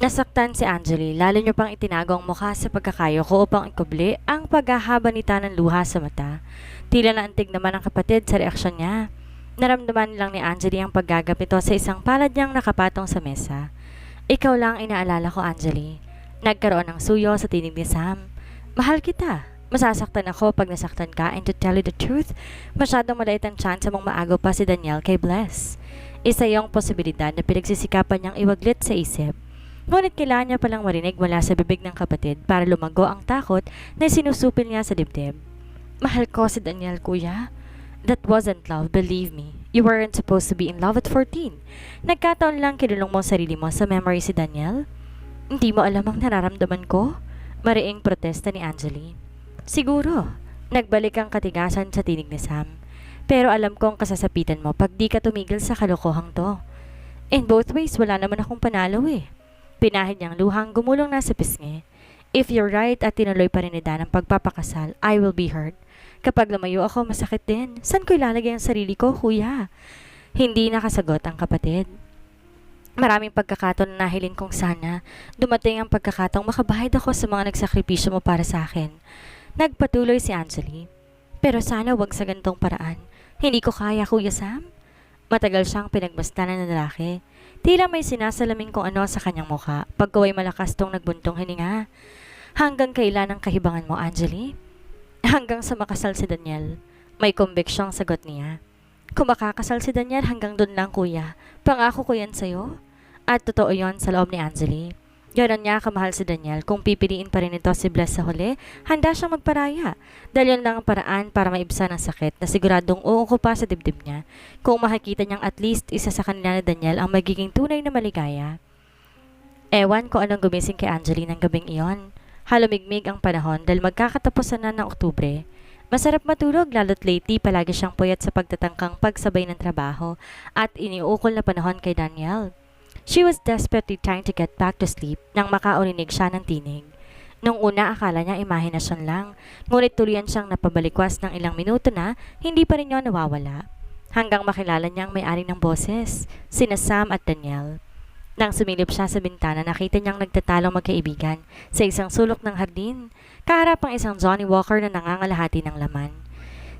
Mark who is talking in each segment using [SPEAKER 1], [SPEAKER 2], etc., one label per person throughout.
[SPEAKER 1] Nasaktan si Angeli, lalo niyo pang itinago ang mukha sa pagkakayo ko upang ikubli ang paghahabanita ng luha sa mata. Tila naantig naman ang kapatid sa reaksyon niya. Naramdaman lang ni Angeli ang paggagapito sa isang palad niyang nakapatong sa mesa. Ikaw lang inaalala ko, Angeli. Nagkaroon ng suyo sa tinig ni Sam. Mahal kita. Masasaktan ako pag nasaktan ka, and to tell you the truth, masyadong maliit ang chance mong maagaw pa si Daniel kay Bless. Isa yung posibilidad na pinagsisikapan niyang iwaglit sa isip. Ngunit kailangan niya palang marinig mula sa bibig ng kapatid para lumago ang takot na sinusupil niya sa dibdib. Mahal ko si Daniel, kuya. That wasn't love, believe me. You weren't supposed to be in love at 14. Nagkataon lang kinulong mo ang sarili mo sa memory si Daniel. Hindi mo alam ang nararamdaman ko? Mariing protesta ni Angeli. Siguro, nagbalik ang katigasan sa tinig ni Sam. Pero alam kong kasasapitan mo pag di ka tumigil sa kalokohang to. In both ways, wala naman akong panalo eh. Pinahid niyang luhang gumulong na sa pisngi. If you're right at tinuloy pa rin ni Dan ang pagpapakasal, I will be hurt. Kapag lumayo ako, masakit din. Saan ko ilalagay ang sarili ko, kuya? Hindi nakasagot ang kapatid. Maraming pagkakataon na nahilin kong sana dumating ang pagkakataong makabahid ako sa mga nagsakripisyo mo para sa akin. Nagpatuloy si Angeli. Pero sana wag sa gantong paraan. Hindi ko kaya, Kuya Sam. Matagal siyang pinagmasdan ng lalaki. Tila may sinasalamin kung ano sa kanyang mukha pagkaway malakas tong nagbuntong hininga. Hanggang kailan ang kahibangan mo, Angeli? Hanggang sa makasal si Daniel. May convictionang sagot niya. Kung makakasal si Daniel hanggang doon lang, kuya. Pangako ko yan sa'yo. At totoo yon sa loob ni Angeli. Ganon niya kamahal si Daniel. Kung pipiliin pa rin ito si Bless sa huli, handa siyang magparaya. Dahil yun lang ang paraan para maibsan ang sakit na siguradong uukupa sa dibdib niya. Kung makikita niyang at least isa sa kanila ni Daniel ang magiging tunay na maligaya. Ewan ko anong gumising kay Angeli ng gabing iyon. Halumigmig ang panahon dahil magkakatapusan na ng Oktubre. Masarap matulog lalo't lately palagi siyang puyat sa pagtatangkang pagsabay ng trabaho at iniukol na panahon kay Daniel. She was desperately trying to get back to sleep nang makaurinig siya ng tinig. Nung una akala niya imahinasyon lang, ngunit tuluyan siyang napabalikwas ng ilang minuto na hindi pa rin yun nawawala. Hanggang makilala niyang may-ari ng boses, sina Sam at Daniel. Nang sumilip siya sa bintana, nakita niyang nagtatalong magkaibigan sa isang sulok ng hardin, kaharap ang isang Johnny Walker na nangangalahati ng laman.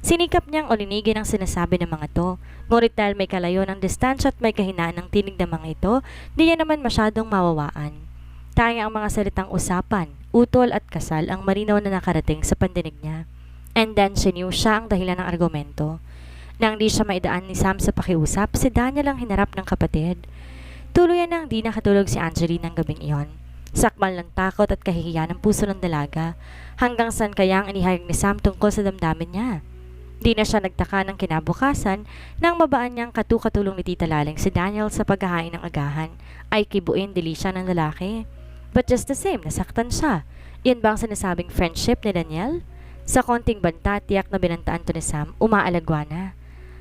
[SPEAKER 1] Sinikap niyang ulinigin ang sinasabi ng mga to, ngunit dahil may kalayo ng distansya at may kahinaan ng tinig ng mga ito, di niya naman masyadong mawawaan. Tanging ang mga salitang usapan, utol at kasal ang marinaw na nakarating sa pandinig niya. And then she knew siya ang dahilan ng argumento. Nang di siya maidaan ni Sam sa pakiusap, si Daniel ang hinarap ng kapatid. Tuluyan nang di nakatulog si Angeli ng gabing iyon. Sakmal ng takot at kahihiyan ng puso ng dalaga, hanggang saan kaya ang inihayag ni Sam tungkol sa damdamin niya. Di na siya nagtaka ng kinabukasan nang mabaan niyang katukatulong ni Tita Laling si Daniel sa paghahain ng agahan ay kibuin dili siya ng lalaki. But just the same, nasaktan siya. Yan ba ang sinasabing friendship ni Daniel? Sa konting banta, tiyak na binantaan to ni Sam, umaalagwa na.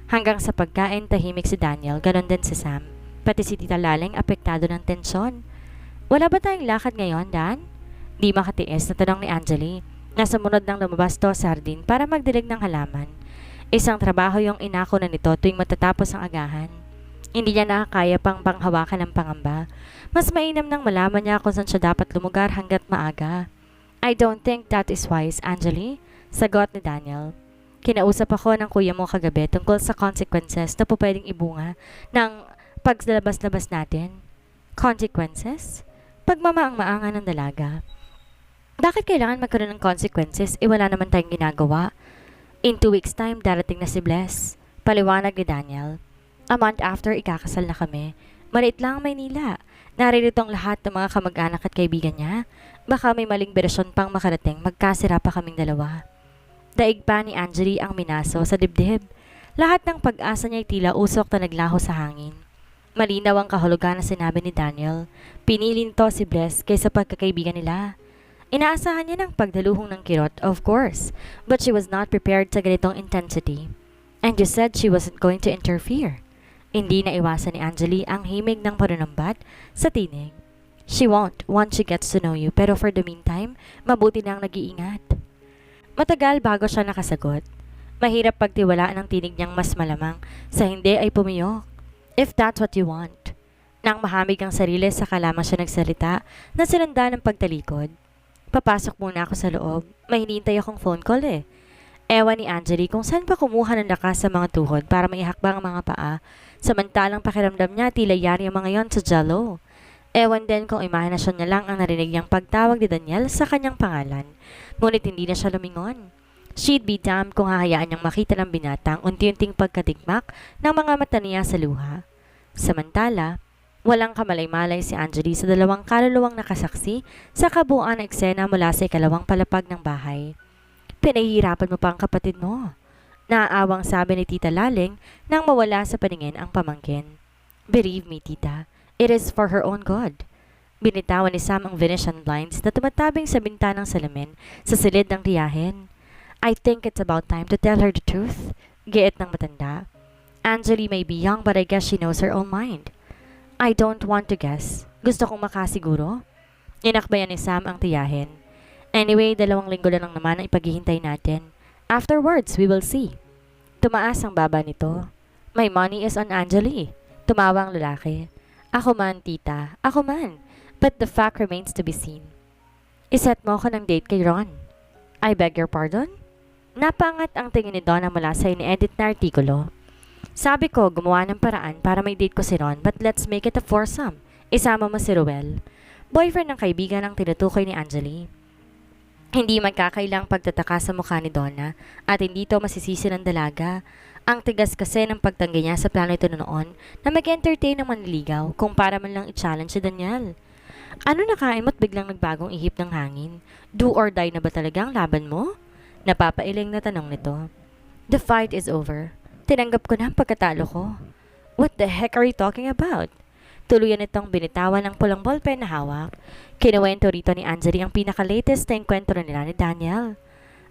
[SPEAKER 1] Hanggang sa pagkain, tahimik si Daniel, ganon din si Sam. Pati si Tita Laling apektado ng tensyon. Wala ba tayong lakad ngayon, Dan? Di makatiis na tanong ni Angeli. Nasa munod nang lumabas to sa hardin para magdilig ng halaman. Isang trabaho yung inako na nito tuwing matatapos ang agahan. Hindi niya nakakaya pang panghawakan ng pangamba. Mas mainam nang malaman niya kung saan siya dapat lumugar hanggat maaga. I don't think that is wise, Angeli, sagot ni Daniel. Kinausap ako ng kuya mo kagabi tungkol sa consequences na po pwedeng ibunga ng paglalabas-labas natin. Consequences? Pagmamaang-maangan ng dalaga. Bakit kailangan magkaroon ng consequences? Wala naman tayong ginagawa. In 2 weeks time, darating na si Bless. Paliwanag ni Daniel. A month after, ikakasal na kami. Maliit lang ang Maynila. Naririto ang lahat ng mga kamag-anak at kaibigan niya. Baka may maling berasyon pang makarating, magkasira pa kaming dalawa. Daig pa ni Angeli ang minaso sa dibdib. Lahat ng pag-asa niya'y tila usok na naglaho sa hangin. Malinaw ang kahulugan na sinabi ni Daniel. Pinili nito si Bless kaysa pagkakaibigan nila. Inaasahan niya ng pagdaluhong ng kirot, of course, but she was not prepared sa ganitong intensity. And you said she wasn't going to interfere. Hindi na iwasan ni Angeli ang himig ng panunumbat sa tinig. She won't once she gets to know you, pero for the meantime, mabuti nang nag-iingat. Matagal bago siya nakasagot. Mahirap pagtiwalaan ang tinig niyang mas malamang, sa hindi ay pumiyok. If that's what you want. Nang mahamig ang sarili, saka lamang siya nagsalita na sinanda ng pagtalikod. Papasok muna ako sa loob. May hinihintay akong phone call eh. Ewan ni Angeli kung saan pa kumuha ng lakas sa mga tuhod para maihakbang ang mga paa, samantalang pakiramdam niya tila yari ang mga yon sa jello. Ewan din kung imahinasyon niya lang ang narinig niyang pagtawag ni Daniel sa kanyang pangalan, ngunit hindi na siya lumingon. She'd be damned kung hahayaan niyang makita ng binatang unti-unting pagkatigmak ng mga mata niya sa luha. Samantala, walang kamalay-malay si Angeli sa dalawang kaluluwang nakasaksi sa kabuuan ng eksena mula sa ikalawang palapag ng bahay. Pinahihirapan mo pa ang kapatid mo. Naaawang sabi ni Tita Laling nang mawala sa paningin ang pamangkin. Believe me, Tita, it is for her own good. Binitawan ni Sam ang Venetian blinds na tumatabing sa bintanang salamin sa silid ng tiyahin. I think it's about time to tell her the truth. Giit ng matanda. Angeli may be young but I guess she knows her own mind. I don't want to guess. Gusto kong makasiguro. Inakbayan ni Sam ang tiyahin. Anyway, 2 linggo lang naman ang ipaghihintay natin. Afterwards, we will see. Tumaas ang baba nito. My money is on Angeli. Tumawa ang lalaki. Ako man, tita. Ako man. But the fact remains to be seen. Iset mo ako ng date kay Ron. I beg your pardon? Napangat ang tingin ni Donna mula sa ini-edit na artikulo. Sabi ko, gumawa ng paraan para may date ko si Ron, but let's make it a foursome. Isama mo si Ruel. Boyfriend ng kaibigan ang tinutukoy ni Angeli. Hindi magkakailang pagtataka sa mukha ni Donna at hindi ito masisisi ng dalaga. Ang tigas kasi ng pagtanggi niya sa plano ito noon na mag-entertain ng manliligaw kung para man lang i-challenge si Daniel. Ano nakain mo't biglang nagbagong ihip ng hangin? Do or die na ba talaga ang laban mo? Napapailing na tanong nito. The fight is over. Tinanggap ko na ang pagkatalo ko. What the heck are you talking about? Tuluyan itong binitawan ng pulang ballpen na hawak. Kinuwento rito ni Angeli ang pinaka-latest na enkwentro nila ni Daniel.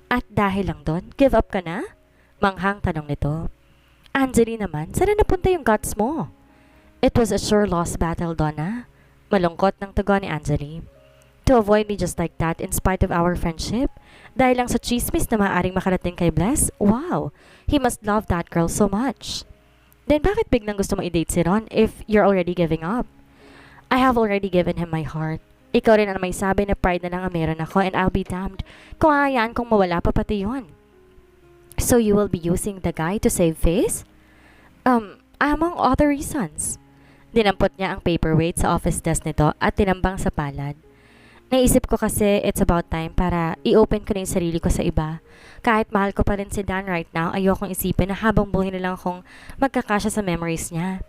[SPEAKER 1] At dahil lang doon, give up ka na? Manghang tanong nito. Angeli naman, saan na napunta yung guts mo? It was a sure lost battle, Donna. Malungkot ng tugon ni Angeli. To avoid me just like that in spite of our friendship? Dahil lang sa chismis na maaaring makarating kay Bless? Wow! He must love that girl so much. Then bakit biglang gusto mo i-date si Ron if you're already giving up? I have already given him my heart. Ikaw rin ang may sabi na pride na lang ang meron ako and I'll be damned kung hayaan kong mawala pa pati yun. So you will be using the guy to save face? Among other reasons. Dinampot niya ang paperweight sa office desk nito at tinambang sa palad. Naisip ko kasi it's about time para i-open ko na yung sarili ko sa iba. Kahit mahal ko pa rin si Dan right now, ayokong isipin na habang buhay na lang akong magkakasya sa memories niya.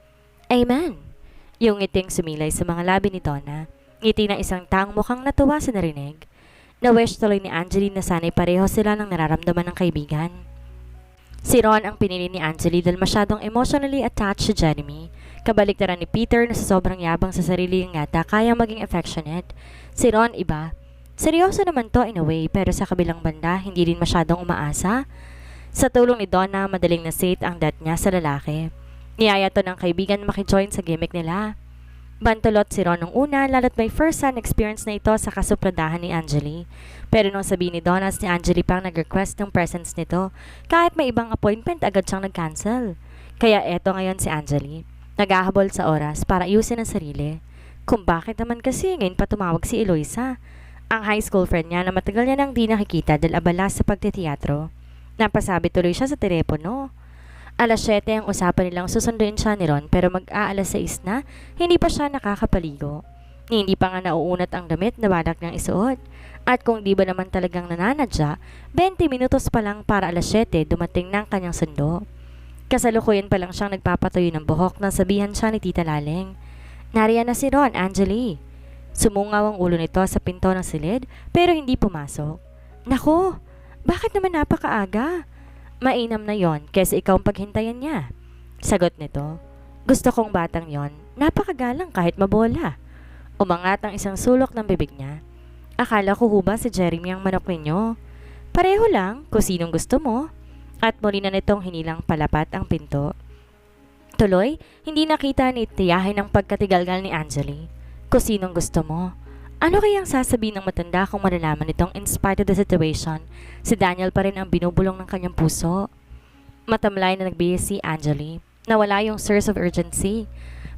[SPEAKER 1] Amen! Yung ngiting sumilay sa mga labi ni Donna. Ngiti ng isang taong mukhang natuwa sa narinig. Na-wish tuloy ni Angeli na sana'y pareho sila ng nararamdaman ng kaibigan. Si Ron ang pinili ni Angeli dahil masyadong emotionally attached si Jeremy. Kabaliktaran ni Peter na sa sobrang yabang sa sarili ng yata kaya maging affectionate. Si Ron iba. Seryoso naman to in a way pero sa kabilang banda hindi rin masyadong umaasa. Sa tulong ni Donna, madaling nasate ang dat niya sa lalaki. Niyaya to ng kaibigan makijoin sa gimmick nila. Bantulot si Ron nung una lalo't may first-hand experience na ito sa kasupladahan ni Angeli. Pero nung sabihin ni Donna ni Angeli pang nag-request ng presence nito, kahit may ibang appointment agad siyang nag-cancel. Kaya eto ngayon si Angeli. Naghahabol sa oras para ayusin ang sarili. Kung bakit naman kasi ngayon pa tumawag si Eloisa, ang high school friend niya na matagal niya nang di nakikita dahil abala sa pagtiteatro. Napasabi tuloy siya sa telepono. 7:00 ang usapan nilang susunduin siya ni Ron pero mag-aalas 6 na, hindi pa siya nakakapaligo. Hindi pa nga nauunat ang damit na balak niyang isuot. At kung di ba naman talagang nananadya, 20 minutos pa lang para 7:00 dumating ng kanyang sundo. Kasalukuyan pa lang siyang nagpapatuyo ng buhok nang sabihan siya ni Tita Laling. Nariyan na si Ron, Angeli. Sumungaw ang ulo nito sa pinto ng silid pero hindi pumasok. Naku, bakit naman napakaaga? Mainam na yon kesa ikaw ang paghintayan niya. Sagot nito. Gusto kong batang yon, napakagalang kahit mabola. Umangat ang isang sulok ng bibig niya. Akala ko huba si Jeremy ang manok ninyo. Pareho lang kung sinong gusto mo. At muli na nitong hinilang palapat ang pinto. Tuloy, hindi nakita ni tiyahin ang pagkatigalgal ni Angeli. Kung sinong gusto mo. Ano kayang sasabihin ng matanda kung malalaman nitong in spite of the situation, si Daniel pa rin ang binubulong ng kanyang puso? Matamlay na nagbihis si Angeli. Nawala yung source of urgency.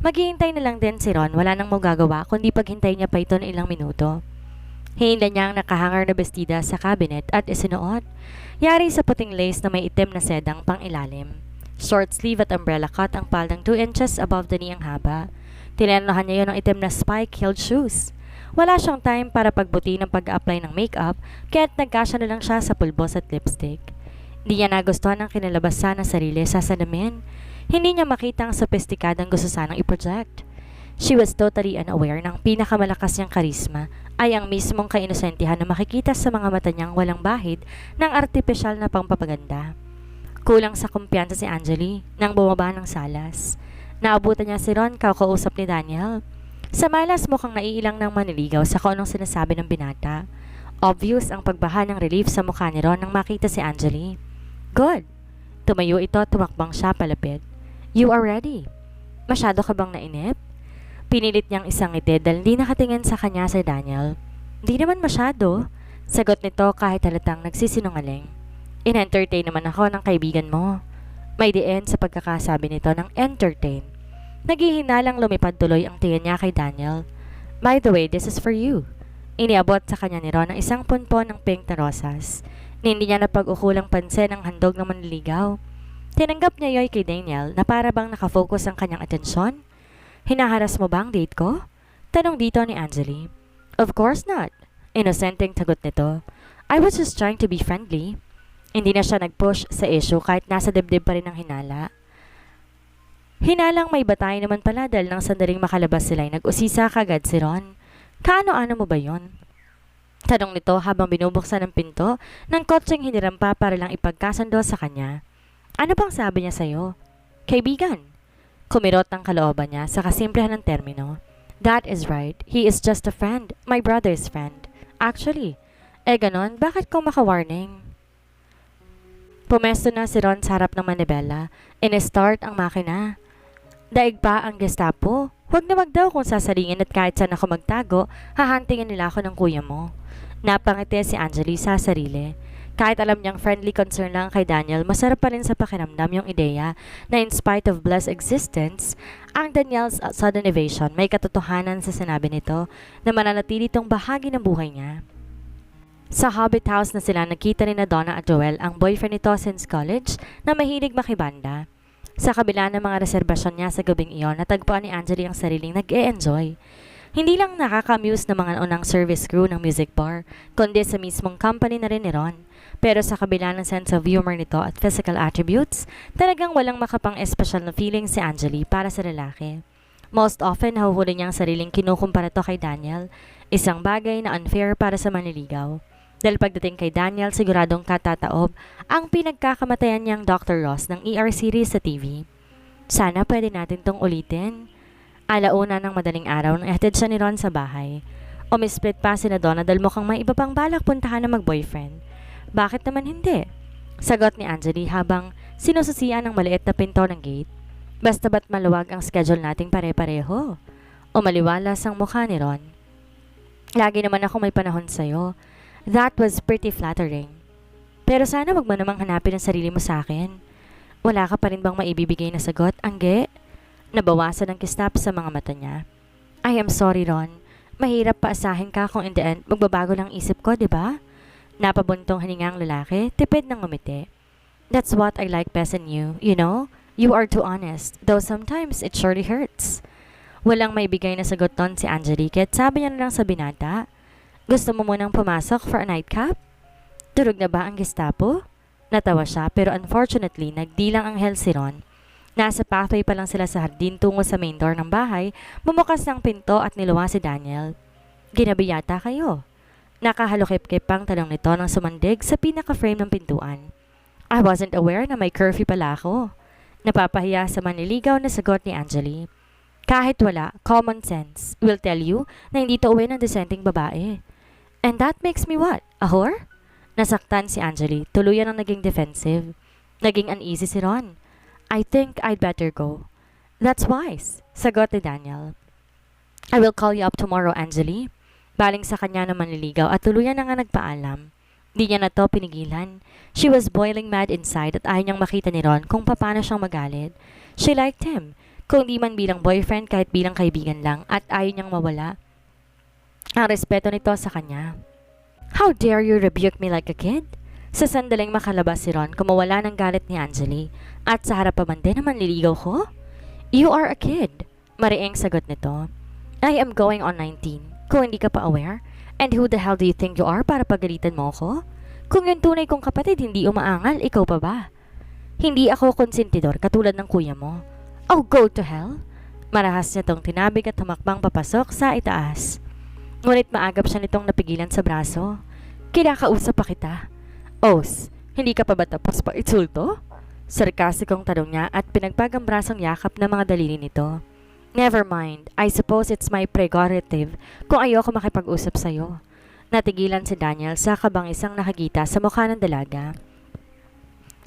[SPEAKER 1] Maghihintay na lang din si Ron, wala nang magagawa kundi paghintay niya pa ito ng ilang minuto. Hinila niya ang nakahangar na bestida sa cabinet at isinuot. Yari sa puting lace na may itim na sedang pang ilalim. Short sleeve at umbrella cut ang paldang 2 inches above the knee ang haba. Tinenohan niya yun ng itim na spike-heeled shoes. Wala siyang time para pagbuti ng pag-apply ng makeup, kaya't nagkasya na lang siya sa pulbos at lipstick. Hindi niya nagustuhan ang kinalabasan ng sarili sa salamin. Hindi niya makita ang sophisticadong gusto sanang i-project. She was totally unaware ng pinakamalakas niyang karisma ay ang mismong kainosentihan na makikita sa mga mata niyang walang bahid ng artipisyal na pangpapaganda. Kulang sa kumpiyansa si Anjali nang bumaba ng salas. Naabutan niya si Ron kakausap ni Daniel. Sa malas mukhang naiilang ng maniligaw sa kung anong sinasabi ng binata. Obvious ang pagbaha ng relief sa mukha ni Ron nang makita si Anjali. Good. Tumayo ito, tumakbang siya palapit. You are ready. Masyado ka bang nainip? Pinilit niyang isang ngiti dahil hindi nakatingin sa kanya si Daniel. Di naman masyado. Sagot nito kahit halatang nagsisinungaling. In-entertain naman ako ng kaibigan mo. May diin sa pagkakasabi nito ng entertain. Naghihinalang lumipad tuloy ang tingin niya kay Daniel. By the way, this is for you. Iniabot sa kanya ni Ron ang isang punpon ng pink na rosas. Hindi niya napag-ukulang pansin ang handog ng manliligaw. Tinanggap niya yoy kay Daniel na para bang nakafocus ang kanyang atensyon. Hinaharas mo ba ang date ko? Tanong dito ni Anjali. Of course not. Inosenteng tagot nito. I was just trying to be friendly. Hindi na siya nag-push sa issue kahit nasa dibdib pa rin ang hinala. Hinalang may batay naman pala dahil nang sandaling makalabas sila'y nag-usisa kagad si Ron. Kaano-ano mo ba yon? Tanong nito habang binubuksan ang pinto ng kotseng hinirampa para lang ipagkasundo sa kanya. Ano bang sabi niya sa'yo? Kaibigan. Kumirot ang kalooban niya sa kasimplehan ng termino. That is right. He is just a friend. My brother's friend. Actually, ganon, bakit ko maka-warning? Pumesto na si Ron sa harap ng manibela. In-start ang makina. Daig pa ang Gestapo. Huwag na wag daw kung sasalingin at kahit saan ako magtago, hahantingin nila ako ng kuya mo. Napangiti si Anjali sa sarili. Kahit alam niyang friendly concern lang kay Daniel, masarap pa rin sa pakiramdam yung ideya na in spite of blessed existence, ang Daniel's sudden evasion may katotohanan sa sinabi nito na mananatili itong bahagi ng buhay niya. Sa Hobbit House na sila nakita ni na Donna at Joel ang boyfriend nito since college na mahilig makibanda. Sa kabila ng mga reserbasyon niya sa gabing iyon, natagpuan ni Anjali ang sariling nag-e-enjoy. Hindi lang nakaka-amuse ng mga unang service crew ng music bar, kundi sa mismong company na rin ni Ron. Pero sa kabila ng sense of humor nito at physical attributes, talagang walang makapang-espesyal na feeling si Anjali para sa lalaki. Most often, nahuhuli niya ang sariling kinukumpara to kay Daniel, isang bagay na unfair para sa manliligaw. Dahil pagdating kay Daniel, siguradong katataob ang pinagkakamatayan niyang Dr. Ross ng ER series sa TV. Sana pwede natin tong ulitin. Alauna ng madaling araw nang ihatid siya ni Ron sa bahay. Umisplit pa si na Donna dahil mukhang may iba pang balak puntahan na mag-boyfriend. Bakit naman hindi? Sagot ni Anjali habang sinususian ng maliit na pinto ng gate. Basta ba't maluwag ang schedule nating pare-pareho? Umaliwalas ang mukha ni Ron. Lagi naman ako may panahon sa'yo. That was pretty flattering. Pero sana wag mo namang hanapin ang sarili mo sa akin. Wala ka pa rin bang maibibigay na sagot, Angge? Nabawasan ang kistap sa mga mata niya. I am sorry, Ron. Mahirap paasahin ka kung in the end magbabago lang isip ko, di ba? Napabuntong hiningang lalaki, tipid ng ngumiti. That's what I like best in you, you know? You are too honest, though sometimes it surely hurts. Walang maibigay na sagot ton si Angelique at sabi niya na lang sa binata, gusto mo munang pumasok for a nightcap? Durog na ba ang Gestapo? Natawa siya pero unfortunately nagdilang anghel si Ron. Nasa pathway pa lang sila sa hardin tungo sa main door ng bahay, bumukas ng pinto at niluwa si Daniel. Ginabi yata kayo. Nakahalukip-kip pang tanong nito nang sumandig sa pinaka-frame ng pintuan. I wasn't aware na may curfew pala ako. Napapahiya sa manliligaw na sagot ni Anjali. Kahit wala, common sense will tell you na hindi to uwi ng disenteng babae. And that makes me what? A whore? Nasaktan si Anjali, tuluyan ang naging defensive. Naging uneasy si Ron. I think I'd better go. That's wise, sagot ni Daniel. I will call you up tomorrow, Anjali. Baling sa kanya na manliligaw at tuluyan na nga nagpaalam. Di niya na to pinigilan. She was boiling mad inside at ayaw niyang makita ni Ron kung paano siyang magalit. She liked him. Kung di man bilang boyfriend, kahit bilang kaibigan lang, at ayaw niyang mawala ang respeto nito sa kanya. How dare you rebuke me like a kid? Sa sandaling makalabas si Ron, kumawala ng galit ni Anjali, at sa harap pa man din na manliligaw ko? You are a kid, mariing sagot nito. I am going on 19, kung hindi ka pa aware. And who the hell do you think you are para pagalitan mo ako? Kung yung tunay kong kapatid hindi umaangal, ikaw pa ba? Hindi ako konsentidor katulad ng kuya mo. Oh, go to hell! Marahas niya tong tinabig at humakbang papasok sa itaas. Ngunit maagap siya nitong napigilan sa braso. Kinakausap pa kita. Os, hindi ka pa ba tapos pa itsulto? Sarkasikong tanong niya at pinagpag ang brasong yakap ng mga daliri nito. Never mind, I suppose it's my prerogative kung ayoko makipag-usap sa'yo. Natigilan si Daniel sa kabangisang nakagita sa mukha ng dalaga.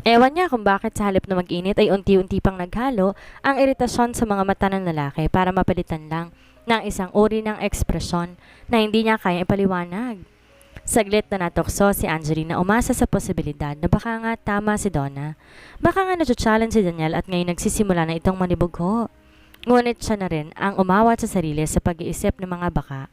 [SPEAKER 1] Ewan niya kung bakit sa halip na mag-init ay unti-unti pang naghalo ang iritasyon sa mga mata ng lalaki para mapalitan lang ng isang uri ng ekspresyon na hindi niya kaya ipaliwanag. Saglit na natukso si Angeline na umasa sa posibilidad na baka nga tama si Donna. Baka nga na-challenge si Daniel at ngayon nagsisimula na itong manibugho. Ngunit siya na rin ang umawat sa sarili sa pag-iisip ng mga baka.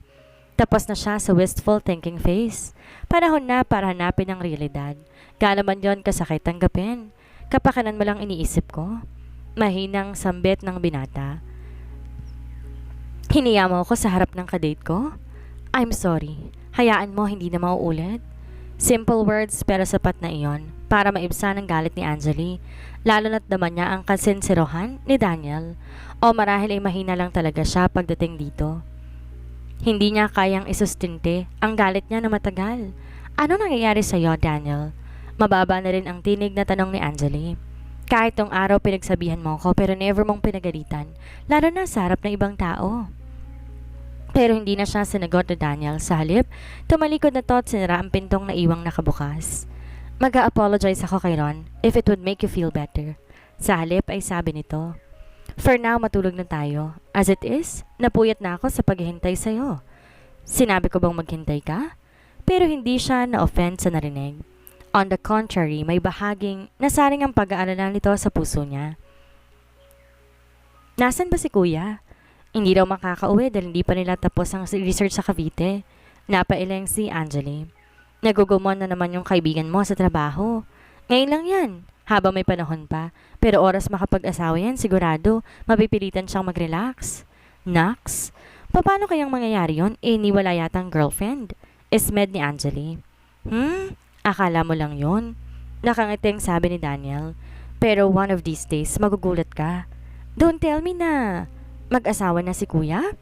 [SPEAKER 1] Tapos na siya sa wistful thinking face. Panahon na para hanapin ang realidad. Gaano man yon kasakit tanggapin. Kapakanan mo lang iniisip ko. Mahinang sambit ng binata. Hiniya mo ako sa harap ng kadate ko? I'm sorry. Hayaan mo hindi na mauulit. Simple words pero sapat na iyon para maibsan ang galit ni Anjali, lalo na't daman niya ang kasinsirohan ni Daniel. O marahil ay mahina lang talaga siya pagdating dito. Hindi niya kayang isustinte ang galit niya na matagal. Ano nangyayari sa iyo, Daniel? Mababa na rin ang tinig na tanong ni Anjali. Kahit tong araw pinagsabihan mo ko pero never mong pinagalitan, lalo na sa harap ng ibang tao. Pero hindi na siya sinagot ni Daniel. Sa halip, tumalikod na to at sinara ang pintong na iwang nakabukas. Mag-a-apologize ako kay Ron if it would make you feel better. Sa halip ay sabi nito, for now, matulog na tayo. As it is, napuyat na ako sa paghihintay sa'yo. Sinabi ko bang maghintay ka? Pero hindi siya na-offend sa narinig. On the contrary, may bahaging nasaring ang pag-aalala nito sa puso niya. Nasaan ba si kuya? Hindi daw makakauwi dahil hindi pa nila tapos ang research sa Cavite. Napailing si Anjali. Nagugumon na naman yung kaibigan mo sa trabaho. Ngayon lang yan, habang may panahon pa. Pero oras makapag-asawa yan, sigurado, mapipilitan siyang mag-relax. Nax, paano kayang mangyayari yun? Niwala yatang girlfriend. Ismed ni Anjali. Akala mo lang yun? Nakangiting sabi ni Daniel. Pero one of these days, magugulat ka. Don't tell me na mag-asawa na si kuya?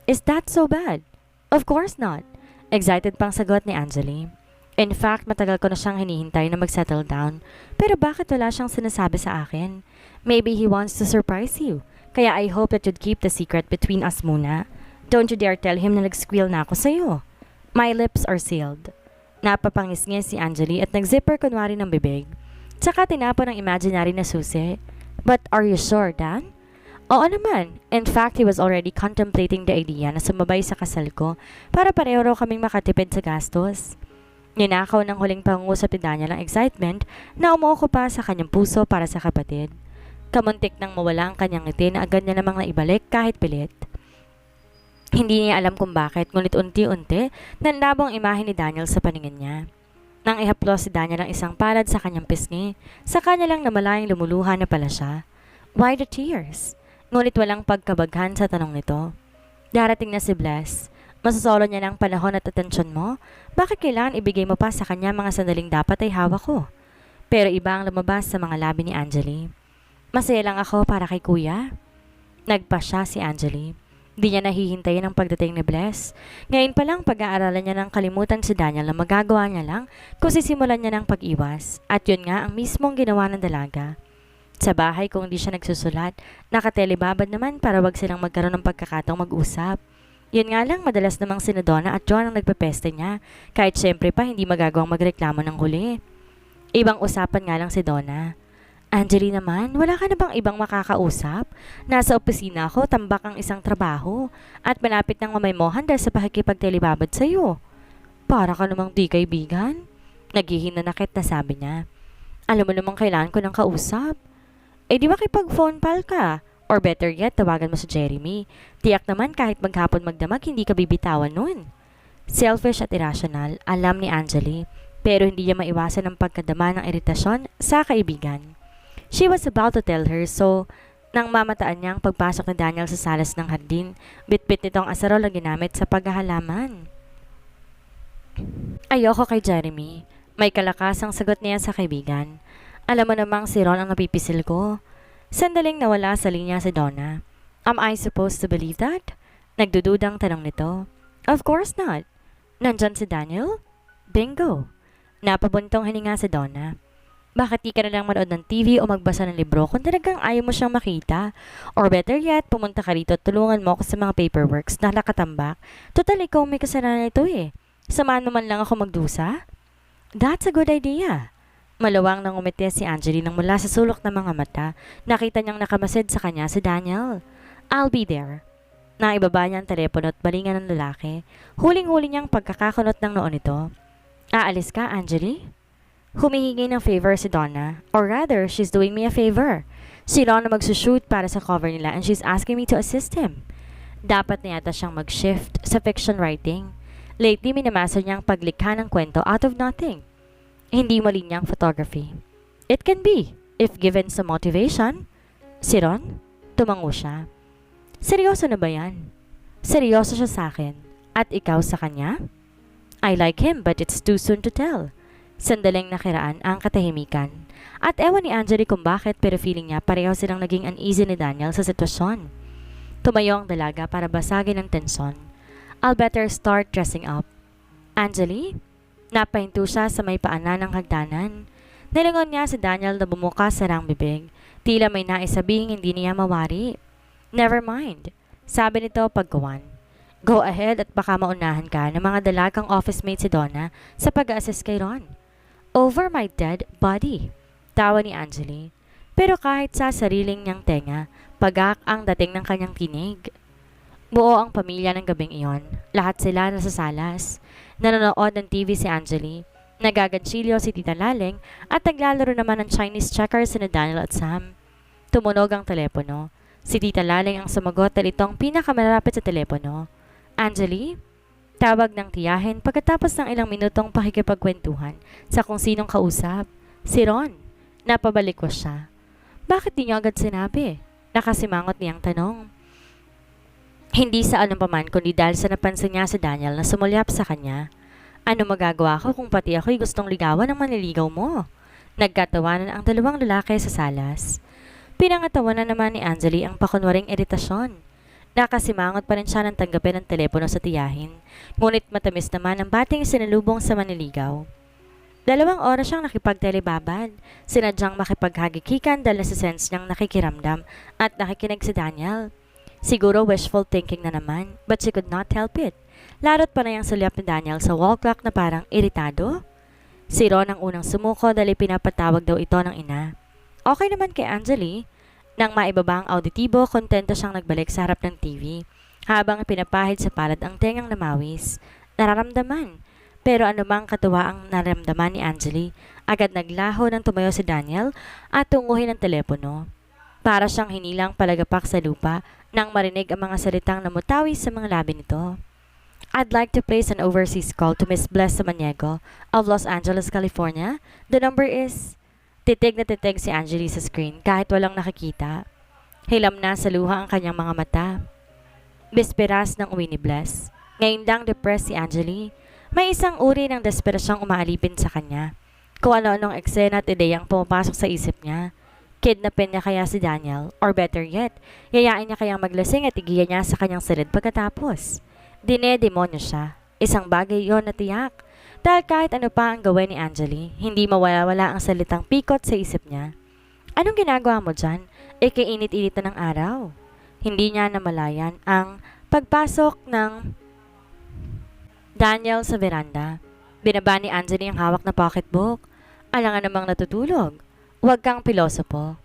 [SPEAKER 1] Is that so bad? Of course not. Excited pang sagot ni Anjali. In fact, matagal ko na siyang hinihintay na mag-settle down. Pero bakit wala siyang sinasabi sa akin? Maybe he wants to surprise you. Kaya I hope that you'd keep the secret between us muna. Don't you dare tell him na nag-squeal na ako sa'yo. My lips are sealed. Napapangis-ngis si Anjali at nag-zipper kunwari ng bibig. Tsaka tinapon ang imaginary na susi. But are you sure, Dan? Oo naman. In fact, he was already contemplating the idea na sumabay sa kasal ko para pareho raw kaming makatipid sa gastos. Ninakaw ng huling pangungusap ni Daniel ang excitement na umuuko pa sa kanyang puso para sa kapatid. Kamuntik nang mawala ang kanyang ngiti na agad niya namang naibalik kahit pilit. Hindi niya alam kung bakit, ngunit unti-unti nanlabo ang imahe ni Daniel sa paningin niya. Nang ihaplos si Daniel ang isang palad sa kanyang pisngi, sa kanya lang namalayang lumuluha na pala siya. Why the tears? Ngunit walang pagkabaghan sa tanong nito. Darating na si Bless. Masasolo niya ng panahon at atensyon mo? Bakit kailangan ibigay mo pa sa kanya mga sandaling dapat ay hawak ko? Pero iba ang lumabas sa mga labi ni Anjali. Masaya lang ako para kay kuya. Nagpa siya si Anjali. Di niya nahihintayin ang pagdating ni Bless. Ngayon pa lang pag-aaralan niya ng kalimutan si Daniel na magagawa niya lang kung sisimulan niya ng pag-iwas. At yun nga ang mismong ginawa ng dalaga. Sa bahay kung di siya nagsusulat, nakatelebabad naman para wag silang magkaroon ng pagkakataong mag-usap. Yun nga lang madalas namang sina Donna at John ang nagpepeste niya, kahit syempre pa hindi magagawang magreklamo ng huli. Ibang usapan nga lang si Donna. Anjali naman, wala ka na bang ibang makakausap? Nasa opisina ako, tambak ang isang trabaho, at malapit ng mamaymohan dahil sa pakikipagtelebabad sa'yo. Para ka namang di kaibigan? Naghihinanakit na sabi niya. Alam mo namang kailangan ko ng kausap. Di ba kipag-phone pal ka? Or better yet, tawagan mo si Jeremy. Tiyak naman kahit maghapon magdamag, hindi ka bibitawan nun. Selfish at irrational, alam ni Angeli, pero hindi niya maiwasan ang pagkadama ng iritasyon sa kaibigan. She was about to tell her, so nang mamataan niya ang pagpasok ni Daniel sa salas ng hardin, bitbit nitong asarol na ginamit sa paghahalaman. Ayoko kay Jeremy. May kalakasang sagot niya sa kaibigan. Alam mo namang si Ron ang napipisil ko. Sandaling nawala sa linya si Donna. Am I supposed to believe that? Nagdududang tanong nito. Of course not. Nandyan si Daniel? Bingo. Napabuntong hininga si Donna. Bakit di ka na lang manood ng TV o magbasa ng libro kung talagang ayaw mo siyang makita? Or better yet, pumunta ka rito at tulungan mo ako sa mga paperworks na nakatambak. Total, ikaw may kasalanan ito eh. Samahan mo man lang ako magdusa? That's a good idea. Malawang nang umiti si Angeli nang mula sa sulok ng mga mata. Nakita niyang nakamasid sa kanya si Daniel. I'll be there. Naibaba niya ang telepono at balingan ng lalaki. Huling-huli niyang pagkakakunot ng noon ito. Aalis ka, Angeli? Humihingi ng favor si Donna. Or rather, she's doing me a favor. Si Ron na magsushoot para sa cover nila and she's asking me to assist him. Dapat na yata siyang mag-shift sa fiction writing. Lately, minamaster niya ang paglikha ng kwento out of nothing. Hindi malinyang photography. It can be, if given some motivation. Si Ron? Tumango siya. Seryoso na ba yan? Seryoso siya sa akin. At ikaw sa kanya? I like him but it's too soon to tell. Sandaling nakiraan ang katahimikan. At ewan ni Angeli kung bakit pero feeling niya pareho silang naging uneasy ni Daniel sa sitwasyon. Tumayo ang dalaga para basagin ang tensyon. I'll better start dressing up. Angeli? Napahinto siya sa may paanan ng hagdanan. Nilingon niya si Daniel na bumuka sarang bibig. Tila may naisabing hindi niya mawari. Never mind. Sabi nito paggawan. Go ahead at baka maunahan ka ng mga dalagang office mate si Donna sa pag-assist kay Ron. Over my dead body. Tawa ni Angeli. Pero kahit sa sariling niyang tenga, pagak ang dating ng kanyang tinig. Buo ang pamilya ng gabing iyon. Lahat sila nasa salas. Nanonood ng TV si Angeli. Nagaganchilyo si Tita Laleng at naglalaro naman ng Chinese checkers si Daniel at Sam. Tumunog ang telepono. Si Tita Laleng ang sumagot at itong pinakamalapit sa telepono. Angeli? Tawag ng tiyahin pagkatapos ng ilang minutong pakikipagkwentuhan sa kung sinong kausap. Si Ron. Napabalik ko siya. Bakit di niyo agad sinabi? Nakasimangot niyang tanong. Hindi sa anumpaman kundi dahil sa napansin niya si Daniel na sumulyap sa kanya. Ano magagawa ko kung pati ako'y gustong ligawan ng manliligaw mo? Nagkatawanan ang dalawang lalaki sa salas. Pinangatawanan naman ni Angeli ang pakunwaring iritasyon. Nakasimangot pa rin siya ng tanggapin ang telepono sa tiyahin, ngunit matamis naman ang bating sinalubong sa manliligaw. 2 oras siyang nakipagtelebabad, sinadyang makipaghagikikan dahil sa sense niyang nakikiramdam at nakikinig si Daniel. Siguro wishful thinking na naman, but she could not help it. Larot pa na yung sulyap ni Daniel sa wall clock na parang iritado. Si Ron ang unang sumuko dahil pinapatawag daw ito ng ina. Okay naman kay Angeli. Nang maibaba ang auditibo, kontento siyang nagbalik sa harap ng TV, habang pinapahid sa palad ang tengang namawis. Nararamdaman. Pero anumang katuwa ang naramdaman ni Angeli, agad naglaho nang tumayo si Daniel at tunguhin ang telepono. Para siyang hinilang palagapak sa lupa nang marinig ang mga salitang namutawi sa mga labi nito. I'd like to place an overseas call to Miss Bless Samaniego of Los Angeles, California. The number is... Titig na titig si Angeli sa screen kahit walang nakikita. Hilam na sa luha ang kanyang mga mata. Bisperas ng uwi ni Bless. Ngayon lang depressed si Angeli. May isang uri ng desperasyong umaalipin sa kanya. Kung ano-anong eksena at ideyang pumapasok sa isip niya. Kidnapin niya kaya si Daniel? Or better yet, yayain niya kayang maglasing at igiya niya sa kanyang silid pagkatapos. Dinedemonyo siya. Isang bagay yon na tiyak. Dahil kahit ano pa ang gawin ni Angeli, hindi mawala-wala ang salitang pikot sa isip niya. Anong ginagawa mo dyan? Kainit-init na ng araw. Hindi niya namalayan ang pagpasok ng Daniel sa veranda. Binaba ni Angeli ang hawak na pocketbook. Alangan namang natutulog. Huwag kang pilosopo.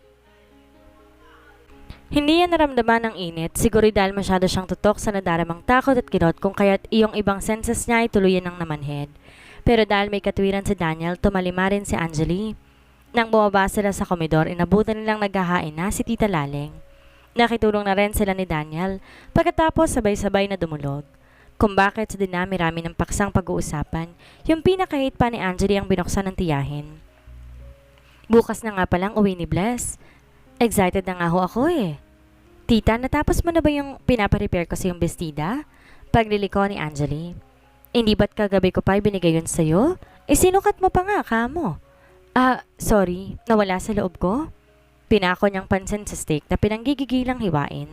[SPEAKER 1] Hindi yan naramdaman ng init, siguro dahil masyado siyang tutok sa nadaramang takot at kirot kung kaya't iyong ibang senses niya ay tuluyan ng namanhid. Pero dahil may katwiran si Daniel, tumalima rin si Angeli. Nang bumaba sila sa komedor, inabutan nilang naghahain na si Tita Laleng. Nakitulong na rin sila ni Daniel pagkatapos sabay-sabay na dumulog. Kung bakit sa dinami-rami ng paksang pag-uusapan, yung pinakahit pa ni Angeli ang binuksan ng tiyahin. Bukas na nga palang uwi ni Bless. Excited na nga ho ako eh. Tita, natapos mo na ba yung pinaparepair ko sa yung bestida? Pagliliko ni Angeli. Hindi ba't kagabi ko pa ibinigay yun sa'yo? Sinukat mo pa nga, kamo. Sorry, nawala sa loob ko. Pinako niyang pansin sa steak na pinanggigigilang hiwain.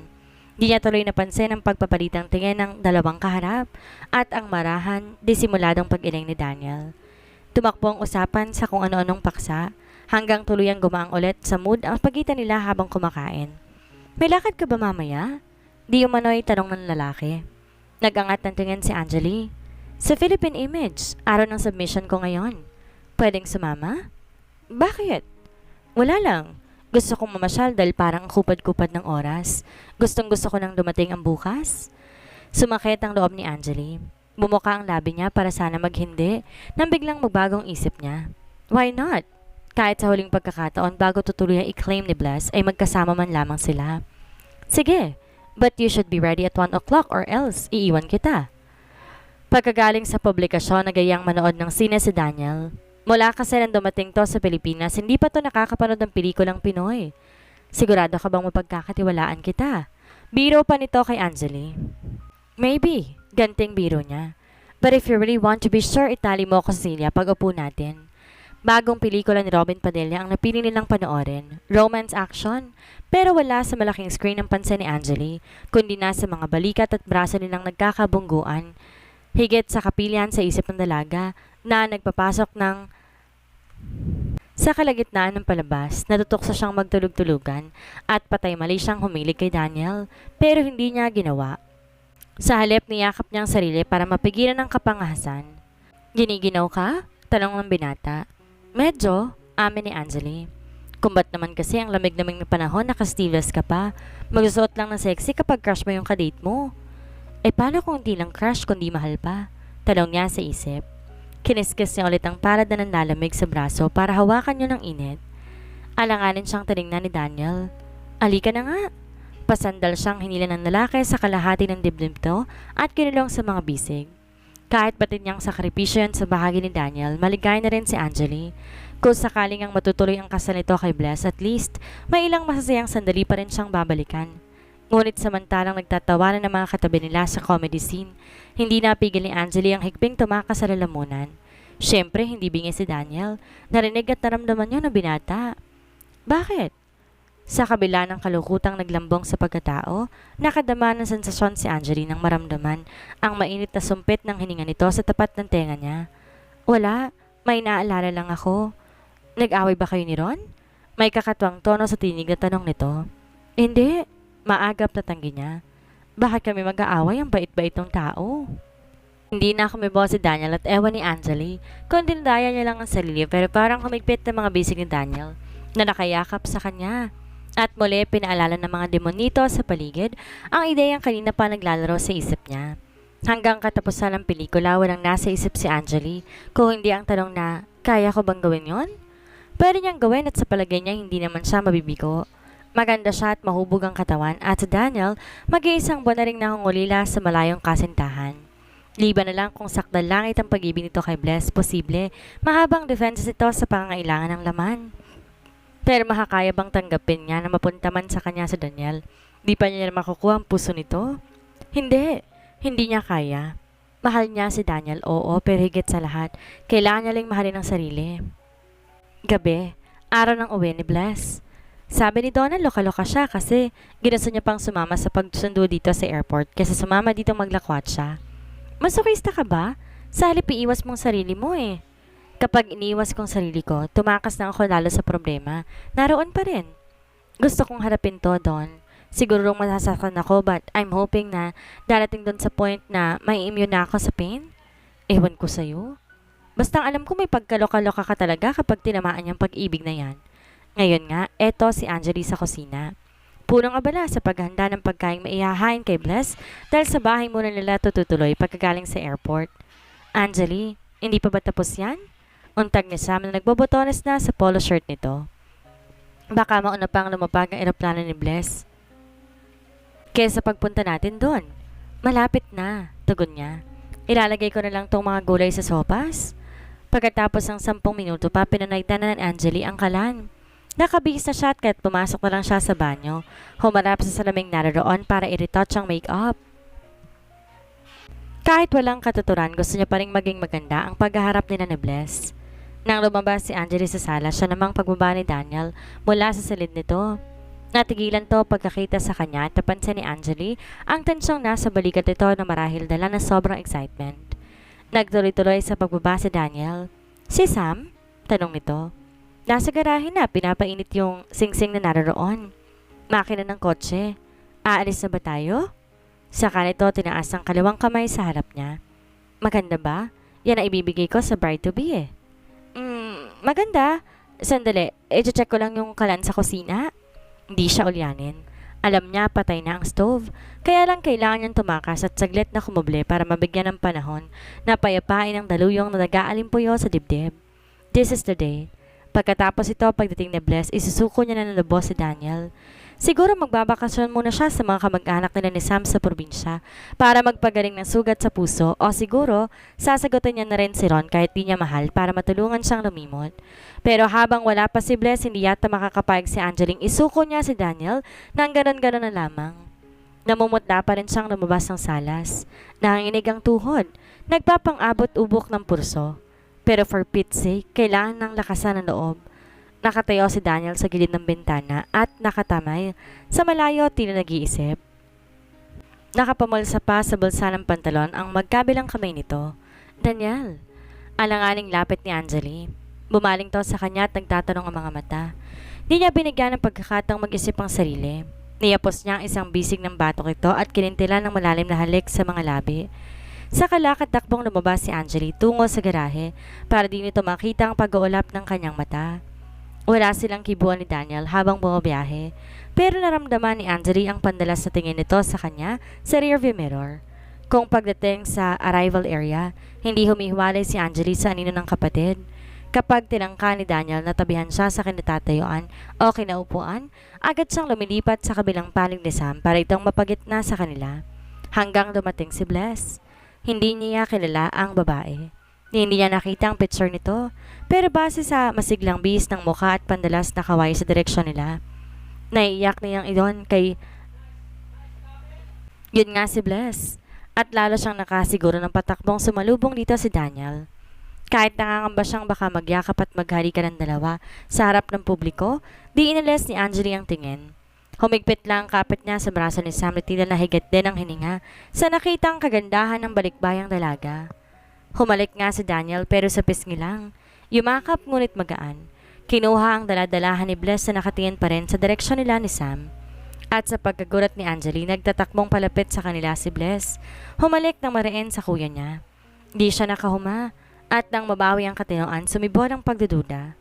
[SPEAKER 1] Di niya tuloy napansin ang pagpapalitang tingin ng dalawang kaharap at ang marahan, disimuladong pag-iling ni Daniel. Tumakbo ang usapan sa kung ano-anong paksa hanggang tuluyang gumaang ulit sa mood ang pagitan nila habang kumakain. May lakad ka ba mamaya? Di umano'y tanong ng lalaki. Nag-angat ng tingin si Angeli. Sa Philippine Image, araw ng submission ko ngayon. Pwedeng sumama? Bakit? Wala lang. Gusto kong mamasyal dahil parang kupad-kupad ng oras. Gustong-gusto ko nang dumating ang bukas. Sumakit ang loob ni Angeli. Bumuka ang labi niya para sana maghindi nang biglang magbagong isip niya. Why not? Kahit sa huling pagkakataon bago tutuloy i-claim ni Bless ay magkasama man lamang sila. Sige, but you should be ready at 1 o'clock or else iiwan kita. Pagkagaling sa publikasyon, nagayang manood ng sine si Daniel. Mula kasi nang dumating to sa Pilipinas, hindi pa to nakakapanood ng pelikulang Pinoy. Sigurado ka bang mapagkakatiwalaan kita? Biro pa nito kay Angeli. Maybe, ganting biro niya. But if you really want to be sure, itali mo ako sa silya pag upo natin. Bagong pelikula ni Robin Padilla ang napili nilang panoorin. Romance action. Pero wala sa malaking screen ang pansin ni Angeli, kundi nasa mga balikat at braso nilang nagkakabungguan. Higit sa kapilian sa isip ng dalaga na nagpapasok sa kalagitnaan ng palabas, natutukso siyang magtulog-tulugan at patay mali siyang humilig kay Daniel pero hindi niya ginawa. Sa halip niyakap niya ang sarili para mapigilan ang kapangahasan. Giniginaw ka? Tanong ng binata. Medyo, amin ni Angeli. Kung ba't naman kasi ang lamig-lamig na panahon naka-sleeveless ka pa, magsusuot lang ng sexy kapag crush mo yung kadate mo. Paano kung di lang crush kundi mahal pa? Talong niya sa isip. Kiniskis niya ulit ang palad na nanlalamig sa braso para hawakan niyo ng init. Alanganin siyang tinignan ni Daniel. Alika na nga. Pasandal siyang hinila ng lalaki sa kalahati ng dibdib to at kinulong sa mga bisig. Kahit batid niyang sakripisyo yan sa bahagi ni Daniel, maligay na rin si Angeli. Kung sakaling ang matutuloy ang kasal nito kay Bless, at least, may ilang masasayang sandali pa rin siyang babalikan. Ngunit samantalang nagtatawanan ng mga katabi nila sa comedy scene, hindi napigil ni Angeli ang higping tumakas sa lalamunan. Siyempre, hindi bingi si Daniel. Narinig at naramdaman niyo na binata. Bakit? Sa kabila ng kalukutang naglambong sa pagkatao, nakadama ng sensasyon si Angeli nang maramdaman ang mainit na sumpit ng hininga nito sa tapat ng tenga niya. Wala, may naalala lang ako. Nag-away ba kayo ni Ron? May kakatwang tono sa tinig na tanong nito. Hindi. Maagap na tanggi niya. Bakit kami mag-aaway? Ang bait-bait ng tao. Hindi na kumibo si Daniel at ewan ni Angeli, kundi daya niya lang ang sarili pero parang humigpit ng mga bisig ni Daniel na nakayakap sa kanya. At muli pinaalala ng mga demonito sa paligid ang ideyang kanina pa naglalaro sa isip niya. Hanggang katapusan ng pelikula, walang nasa isip si Angeli kung hindi ang tanong na, kaya ko bang gawin yon? Pwede niyang gawin at sa palagay niya hindi naman siya mabibigo. Maganda siya at mahubog ang katawan at si Daniel mag-iisang buwan na rin nakungulila sa malayong kasintahan. Liban na lang kung sakdal langit ang pag-ibig nito kay Bless, posible mahabang defenses ito sa pangangailangan ng laman. Pero makakaya bang tanggapin niya na mapunta man sa kanya si Daniel? Di pa niya makukuha ang puso nito? Hindi niya kaya. Mahal niya si Daniel, oo, pero higit sa lahat, kailangan niya lang mahalin ang sarili. Gabi, araw ng uwi ni Bless. Sabi ni Donald, loka-loka siya kasi ginusto niya pang sumama sa pagsundo dito sa airport kaysa sumama dito maglakwat siya. Masokista ka ba? Sa halip iiwas mong sarili mo eh. Kapag iniwas kong sarili ko, tumakas na ako lalo sa problema. Naroon pa rin. Gusto kong harapin to, Don. Siguro masasaktan ako but I'm hoping na darating doon sa point na may immune na ako sa pain. Ewan ko sa'yo. Basta alam ko may pagkaloka-loka ka talaga kapag tinamaan yung pag-ibig na yan. Ngayon nga, eto si Angeli sa kusina. Punong abala sa paghanda ng pagkain maihahain kay Bless dahil sa bahay muna nila tutuloy pagkagaling sa airport. Angeli, hindi pa ba tapos yan? Untag ni Sam na nagbobotones na sa polo shirt nito. Baka mauna pang lumapag ang eroplano ni Bless. kesa pagpunta natin doon. Malapit na, tugon niya. Ilalagay ko na lang tong mga gulay sa sopas. Pagkatapos ng 10 minuto pa, pinanayta na ng Angeli ang kalan. Nakabihis na siya at kahit pumasok na lang siya sa banyo, humarap sa salaming naroon para i-retouch ang make-up. Kahit walang katuturan, gusto niya pa rin maging maganda ang paghaharap nila ni Bless. Nang lumabas si Angeli sa sala, siya namang pagbaba ni Daniel mula sa silid nito. Natigilan to pagkakita sa kanya at napansin ni Angeli ang tensyong nasa balikat nito na marahil dala ng sobrang excitement. Nagtuloy-tuloy sa pagbaba si Daniel. Si Sam? Tanong nito. Nasa garahe na, pinapainit yung singsing na naroon. Makina ng kotse. Aalis na ba tayo? Saka nito tinaas ang kalawang kamay sa harap niya. Maganda ba? Yan ang ibibigay ko sa bride-to-be eh. Maganda. Sandali, i-check ko lang yung kalan sa kusina. Hindi siya ulyanin. Alam niya patay na ang stove, kaya lang kailangan niyang tumakas at saglit na kumuble para mabigyan ng panahon na payapain ang daluyong na nag-aalimpuyo sa dibdib. This is the day. Pagkatapos ito, pagdating ni Bless, isusuko niya na ng lubos si Daniel. Siguro magbabakasyon muna siya sa mga kamag-anak nila ni Sam sa probinsya para magpagaling ng sugat sa puso o siguro sasagutin niya na rin si Ron kahit di niya mahal para matulungan siyang lumimot. Pero habang wala pa si Bless, hindi yata makakapayag si Angeling isuko niya si Daniel nang ganon-ganon na lamang. Namumutla pa rin siyang lumabas ng salas. Nanginginig ang tuhod, nagpapang-abot-ubok ng purso. Pero for Pete's sake, kailangan ng lakasan ng loob. Nakatayo si Daniel sa gilid ng bintana at nakatamay. Sa malayo, tila nag-iisip. Nakapamulsa pa sa bulsa ng pantalon ang magkabilang kamay nito. Daniel, alanganing lapit ni Angeli. Bumaling to sa kanya at nagtatanong ang mga mata. Di niya binigyan ng pagkakataong mag-isip ang sarili. Niyapos niya ang isang bisig ng batok ito at kinintila ng malalim na halik sa mga labi. Sa kalakad-takbong lumabas si Angeli tungo sa garahe para di nito makita ang pag-uulap ng kanyang mata. Wala silang kibuan ni Daniel habang bumabiyahe, pero naramdaman ni Angeli ang pandalas na tingin nito sa kanya sa rearview mirror. Kung pagdating sa arrival area, hindi humihiwalay si Angeli sa anino ng kapatid. Kapag tinangka ni Daniel na tabihan siya sa kinatatayuan o kinaupuan, agad siyang lumilipat sa kabilang paling ni Sam para itong mapagitna sa kanila. Hanggang dumating si Bless. Hindi niya kilala ang babae. Hindi niya nakita ang picture nito, pero base sa masiglang bihis ng mukha at pandalas na kaway sa direksyon nila, naiiyak niyang idon kay yun nga si Bless, at lalo siyang nakasiguro ng patakbong sumalubong dito si Daniel. Kahit nangangamba siyang baka magyakap at maghalikan ng dalawa sa harap ng publiko, di inalis ni Angeli ang tingin. Humigpit lang ang kapit niya sa braso ni Sam na tila nahigat din ang hininga sa nakitang kagandahan ng balikbayang dalaga. Humalik nga si Daniel pero sa pisngi lang. Yumakap ngunit magaan. Kinuha ang daladalahan ni Bless na nakatingin pa rin sa direksyon nila ni Sam. At sa pagkagulat ni Angeli, nagtatakbong palapit sa kanila si Bless. Humalik ng mariin sa kuya niya. Di siya nakahuma at nang mabawi ang katinoan, sumibol ang pagdududa.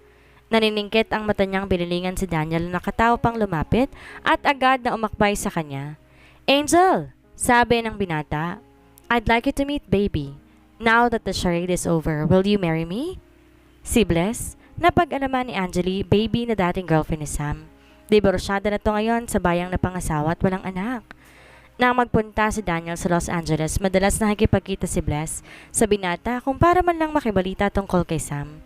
[SPEAKER 1] Naniningkit ang mata niyang binilingan si Daniel na nakatawa pang lumapit at agad na umakbay sa kanya. Angel, sabi ng binata, I'd like you to meet baby. Now that the charade is over, will you marry me? Si Bless, napag-alaman ni Angeli, baby na dating girlfriend ni Sam. Diborsyada na to ngayon sa bayang napangasawa at walang anak. Nang magpunta si Daniel sa Los Angeles, madalas nakikipagkita si Bless sa binata kung para man lang makibalita tungkol kay Sam.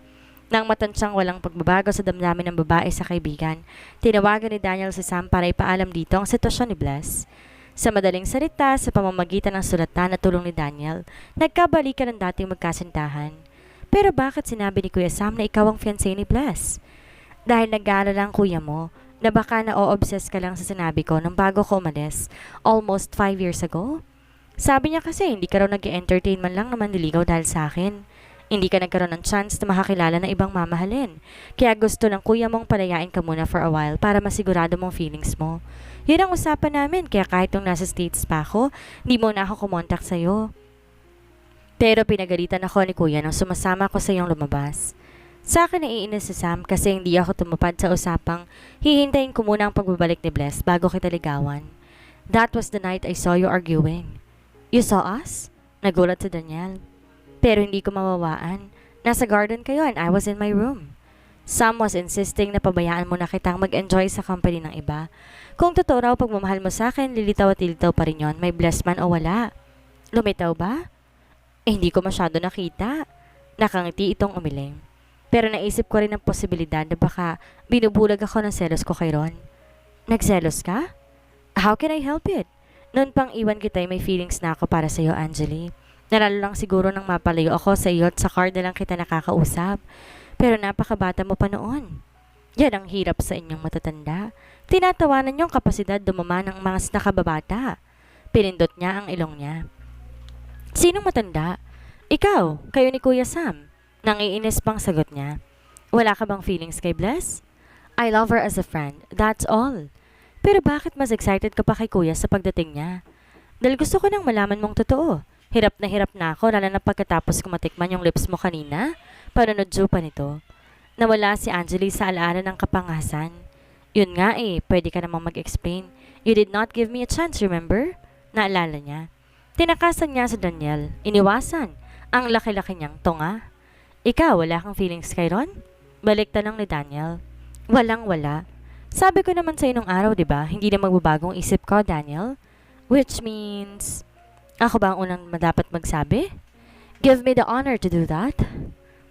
[SPEAKER 1] Nang matansyang walang pagbabago sa damdamin ng babae sa kaibigan, tinawagan ni Daniel si Sam para ipaalam dito ang sitwasyon ni Bless. Sa madaling salita, sa pamamagitan ng sulatan at tulong ni Daniel, nagkabalikan ng dating magkasintahan. Pero bakit sinabi ni Kuya Sam na ikaw ang fiancé ni Bless? Dahil nag-aalala ang kuya mo na baka na-o-obsess ka lang sa sinabi ko nung bago ko umalis, almost 5 years ago? Sabi niya kasi hindi ka raw nag-entertain man lang naman niligaw dahil sa akin. Hindi ka nagkaroon ng chance na makakilala ng ibang mamahalin. Kaya gusto ng kuya mong palayain ka muna for a while para masigurado mong feelings mo. Yun ang usapan namin, kaya kahit nung nasa States pa ako, hindi mo na ako kumontak sa'yo. Pero pinagalitan ako ni kuya nang sumasama ko sa iyong lumabas. Sa akin naiinis si Sam kasi hindi ako tumupad sa usapang hihintayin ko muna ang pagbabalik ni Bless bago kita ligawan. That was the night I saw you arguing. You saw us? Nagulat si Daniel. Pero hindi ko mawawaan. Nasa garden kayo and I was in my room. Sam was insisting na pabayaan mo na kitang mag-enjoy sa company ng iba. Kung totoo raw pagmamahal mo sa akin, lilitaw at lilitaw pa rin yon, may bless man o wala. Lumitaw ba? Hindi ko masyado nakita. Nakangiti itong umiling. Pero naisip ko rin ang posibilidad na baka binubulag ako ng selos ko kay Ron. Nagselos ka? How can I help it? Noon pang iwan kita may feelings na ako para sa'yo, Angeli. Nalalo lang siguro nang mapalayo ako sa iyo at sa car na lang kita nakakausap. Pero napakabata mo pa noon. Yan ang hirap sa inyong matatanda. Tinatawanan niyong kapasidad dumama ng mga nakababata. Pinindot niya ang ilong niya. Sinong matanda? Ikaw, kayo ni Kuya Sam. Nangiinis pang sagot niya. Wala ka bang feelings kay Bless? I love her as a friend, that's all. Pero bakit mas excited ka pa kay Kuya sa pagdating niya? Dahil gusto ko nang malaman mong totoo. Hirap na ako, lalo na pagkatapos ko matikman yung lips mo kanina. Panunodyo pa nito. Nawala si Angeli sa alaala ng kapangasan. Yun nga pwede ka namang mag-explain. You did not give me a chance, remember? Naalala niya. Tinakasan niya si Daniel. Iniwasan. Ang laki-laki niyang tunga. Ikaw, wala kang feelings kay Ron? Balik tanong ni Daniel. Walang-wala. Sabi ko naman sa nung araw, di ba? Hindi na magbabagong isip ko, Daniel. Which means, ako ba ang unang dapat magsabi? Give me the honor to do that.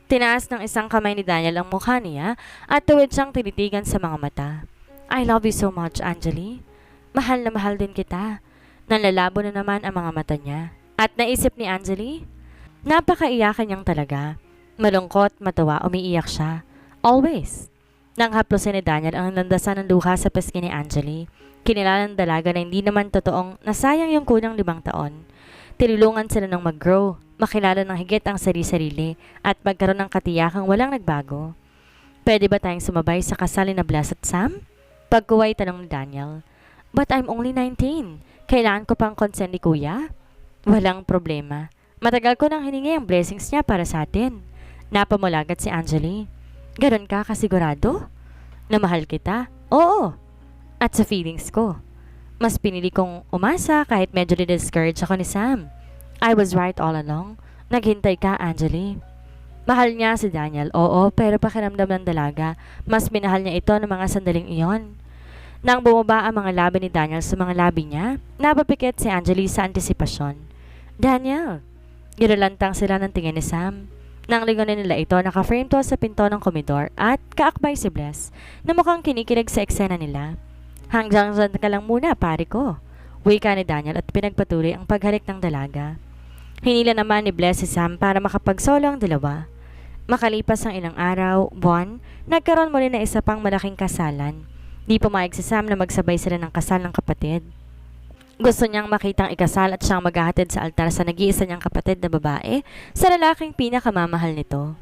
[SPEAKER 1] Tinaas ng isang kamay ni Daniel ang mukha niya at tuwid siyang tinitigan sa mga mata. I love you so much, Angeli. Mahal na mahal din kita. Nanlalabo na naman ang mga mata niya. At naisip ni Angeli, napakaiyakan niyang talaga. Malungkot, matawa, umiiyak siya. Always. Nang haplosin ni Daniel ang landasan ng luha sa pisngi ni Angeli, kinilala ng dalaga na hindi naman totoong nasayang yung kulang 5 taon. Tinulungan sila ng mag-grow, makilala ng higit ang sarili-sarili at magkaroon ng katiyakang walang nagbago. Pwede ba tayong sumabay sa kasal ni Bless at Sam? Pagkuway tanong ni Daniel. But I'm only 19. Kailangan ko pang consent ni Kuya? Walang problema. Matagal ko nang hiningi ang blessings niya para sa atin. Napamulagat si Angeli. Ganon ka kasigurado? Na mahal kita? Oo. At sa feelings ko. Mas pinili kong umasa kahit medyo discourage ako ni Sam. I was right all along. Naghintay ka, Angeli. Mahal niya si Daniel, oo, pero pakiramdam ng dalaga, mas minahal niya ito ng mga sandaling iyon. Nang bumaba ang mga labi ni Daniel sa mga labi niya, napapikit si Angeli sa antisipasyon. Daniel! Ginulantang sila ng tingin ni Sam. Nang lingonin nila ito, naka-frame to sa pinto ng komedor at kaakbay si Bless na mukhang kinikilig sa eksena nila. Hanggang dyan ka lang muna, pare ko. Wika ni Daniel at pinagpatuloy ang paghalik ng dalaga. Hinila naman ni Bless si Sam para makapagsolo ang dalawa. Makalipas ang ilang araw, buwan, nagkaroon muli na isa pang malaking kasalan. Di pumayag si Sam na magsabay sila ng kasal ng kapatid. Gusto niyang makitang ikasal at siyang maghahatid sa altar sa nag-iisa niyang kapatid na babae sa lalaking pinakamamahal nito.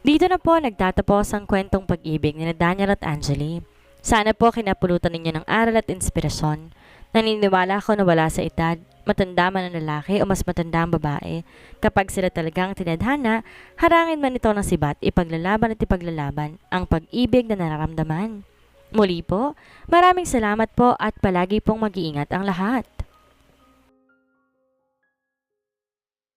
[SPEAKER 1] Dito na po nagtatapos ang kwentong pag-ibig ni Daniel at Angeli. Sana po kinapulutan ninyo ng aral at inspirasyon. Naniniwala ako na wala sa edad, matanda man ang lalaki o mas matanda ang babae. Kapag sila talagang tinadhana, harangin man ito ng sibat, ipaglalaban at ipaglalaban ang pag-ibig na nararamdaman. Muli po, maraming salamat po at palagi pong mag-iingat ang lahat.